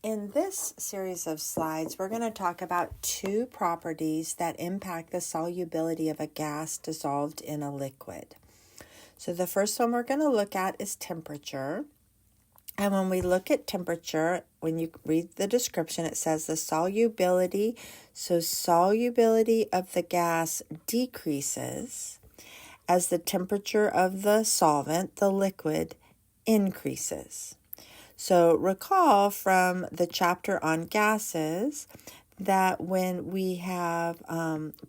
In this series of slides, we're going to talk about two properties that impact the solubility of a gas dissolved in a liquid. So the first one we're going to look at is temperature. And when we look at temperature, when you read the description, it says the solubility. So solubility of the gas decreases as the temperature of the solvent, the liquid, increases. So recall from the chapter on gases that when we have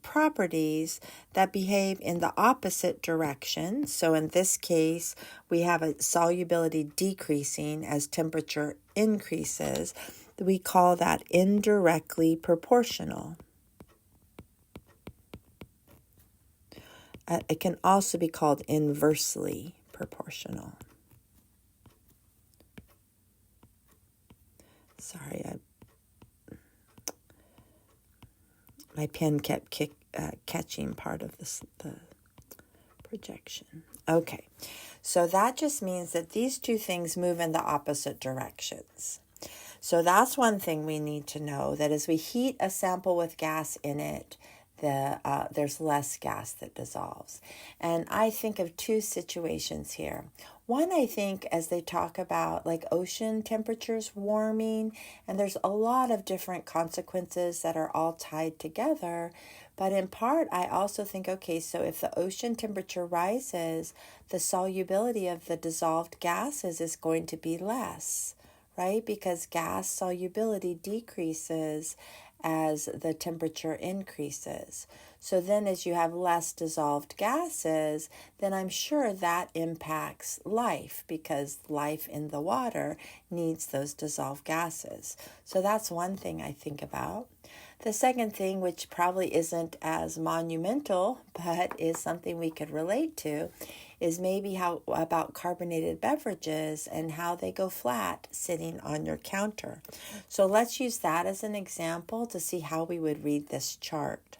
properties that behave in the opposite direction, so in this case, we have a solubility decreasing as temperature increases, we call that indirectly proportional. It can also be called inversely proportional. Sorry, my pen kept catching part of the projection. Okay, so that just means that these two things move in the opposite directions. So that's one thing we need to know, that as we heat a sample with gas in it, there's less gas that dissolves. And I think of two situations here. One, I think, as they talk about like ocean temperatures warming, and there's a lot of different consequences that are all tied together. But in part, I also think, okay, so if the ocean temperature rises, the solubility of the dissolved gases is going to be less, right? Because gas solubility decreases as the temperature increases. So then as you have less dissolved gases, then I'm sure that impacts life, because life in the water needs those dissolved gases. So that's one thing I think about. The second thing, which probably isn't as monumental, but is something we could relate to, is maybe how about carbonated beverages and how they go flat sitting on your counter. So let's use that as an example to see how we would read this chart.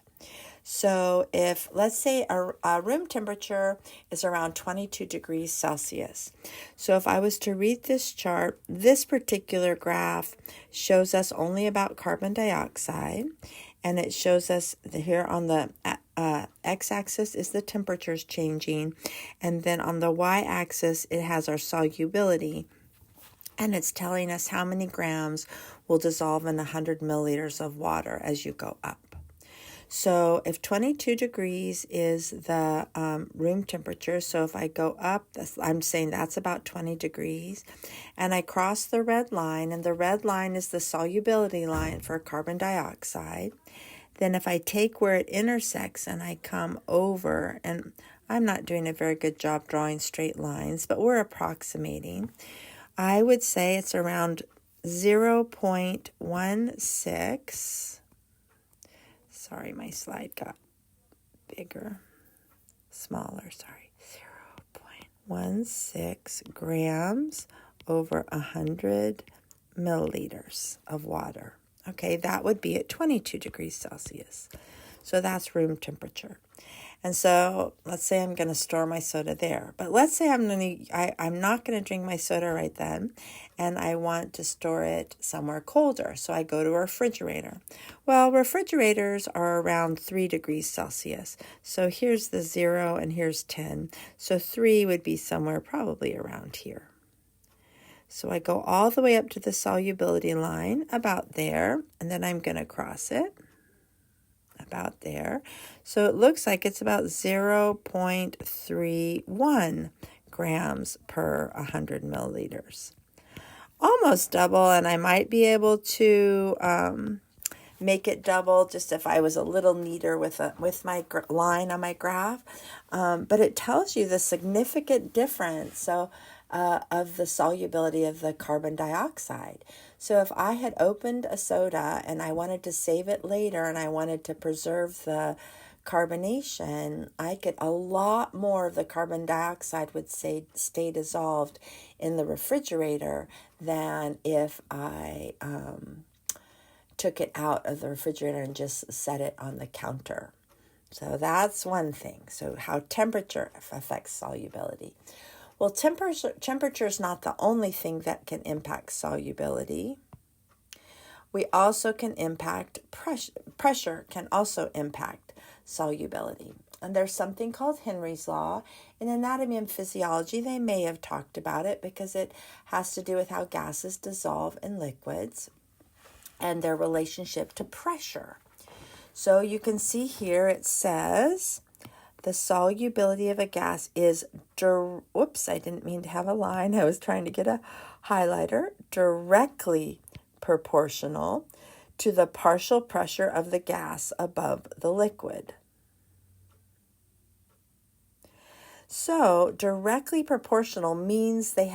So if, let's say, a room temperature is around 22 degrees Celsius. So if I was to read this chart, this particular graph shows us only about carbon dioxide, and it shows us here on the x-axis is the temperatures changing, and then on the y-axis it has our solubility, and it's telling us how many grams will dissolve in 100 milliliters of water as you go up. So if 22 degrees is the room temperature, so if I go up, I'm saying that's about 20 degrees, and I cross the red line, and the red line is the solubility line for carbon dioxide. Then if I take where it intersects and I come over, and I'm not doing a very good job drawing straight lines, but we're approximating, I would say it's around 0.16. Sorry, my slide got bigger, smaller, sorry. 0.16 grams over 100 milliliters of water. Okay, that would be at 22 degrees Celsius. So that's room temperature. And so let's say I'm going to store my soda there. But let's say I'm not going to drink my soda right then, and I want to store it somewhere colder. So I go to a refrigerator. Well, refrigerators are around 3 degrees Celsius. So here's the 0 and here's 10. So 3 would be somewhere probably around here. So I go all the way up to the solubility line, about there, and then I'm going to cross it, about there. So it looks like it's about 0.31 grams per 100 milliliters. Almost double, and I might be able to make it double just if I was a little neater with my line on my graph. But it tells you the significant difference. So of the solubility of the carbon dioxide. So if I had opened a soda and I wanted to save it later and I wanted to preserve the carbonation, a lot more of the carbon dioxide would stay dissolved in the refrigerator than if I took it out of the refrigerator and just set it on the counter. So that's one thing. So how temperature affects solubility. Well, temperature is not the only thing that can impact solubility. we also can impact pressure can also impact solubility. And there's something called Henry's law. In anatomy and physiology, they may have talked about it because it has to do with how gases dissolve in liquids and their relationship to pressure. So you can see here it says the solubility of a gas is, whoops, I didn't mean to have a line. I was trying to get a highlighter. Directly proportional to the partial pressure of the gas above the liquid. So directly proportional means they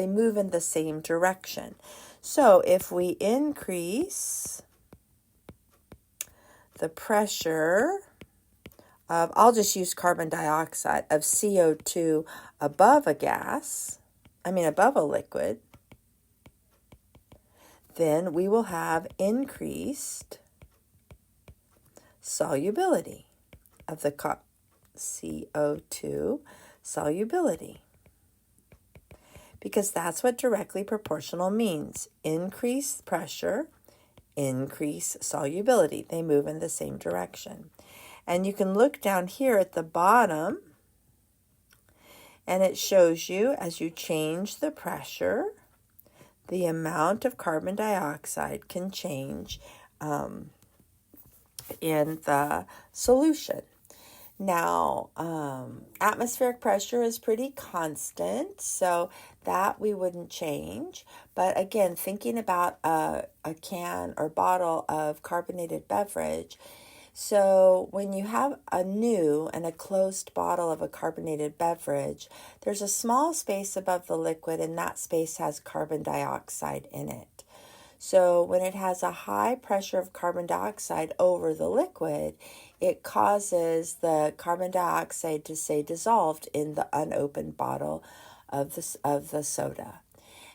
move in the same direction. So if we increase the pressure of, I'll just use carbon dioxide, of CO2 above above a liquid, then we will have increased solubility of the CO2 solubility. Because that's what directly proportional means. Increase pressure, increase solubility. They move in the same direction. And you can look down here at the bottom, and it shows you as you change the pressure, the amount of carbon dioxide can change in the solution. Now, atmospheric pressure is pretty constant, so that we wouldn't change. But again, thinking about a can or bottle of carbonated beverage, so when you have a new and a closed bottle of a carbonated beverage, there's a small space above the liquid, and that space has carbon dioxide in it. So when it has a high pressure of carbon dioxide over the liquid, it causes the carbon dioxide to stay dissolved in the unopened bottle of the soda.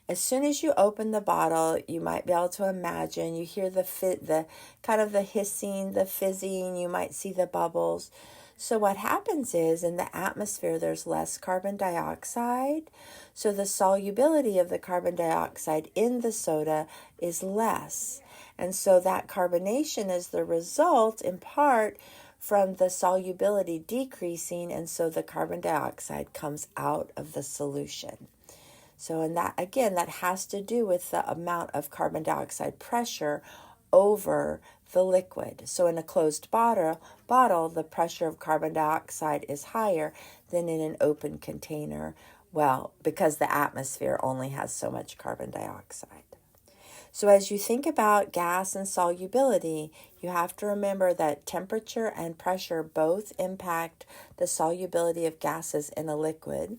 As soon as you open the bottle, you might be able to imagine, you hear the kind of the hissing, the fizzing, you might see the bubbles. So what happens is in the atmosphere, there's less carbon dioxide. So the solubility of the carbon dioxide in the soda is less. And so that carbonation is the result in part from the solubility decreasing. And so the carbon dioxide comes out of the solution. So, and that, again, that has to do with the amount of carbon dioxide pressure over the liquid. So in a closed bottle, the pressure of carbon dioxide is higher than in an open container. Well, because the atmosphere only has so much carbon dioxide. So as you think about gas and solubility, you have to remember that temperature and pressure both impact the solubility of gases in a liquid.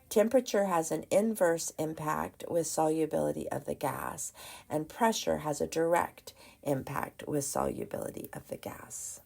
Temperature has an inverse impact with solubility of the gas, and pressure has a direct impact with solubility of the gas.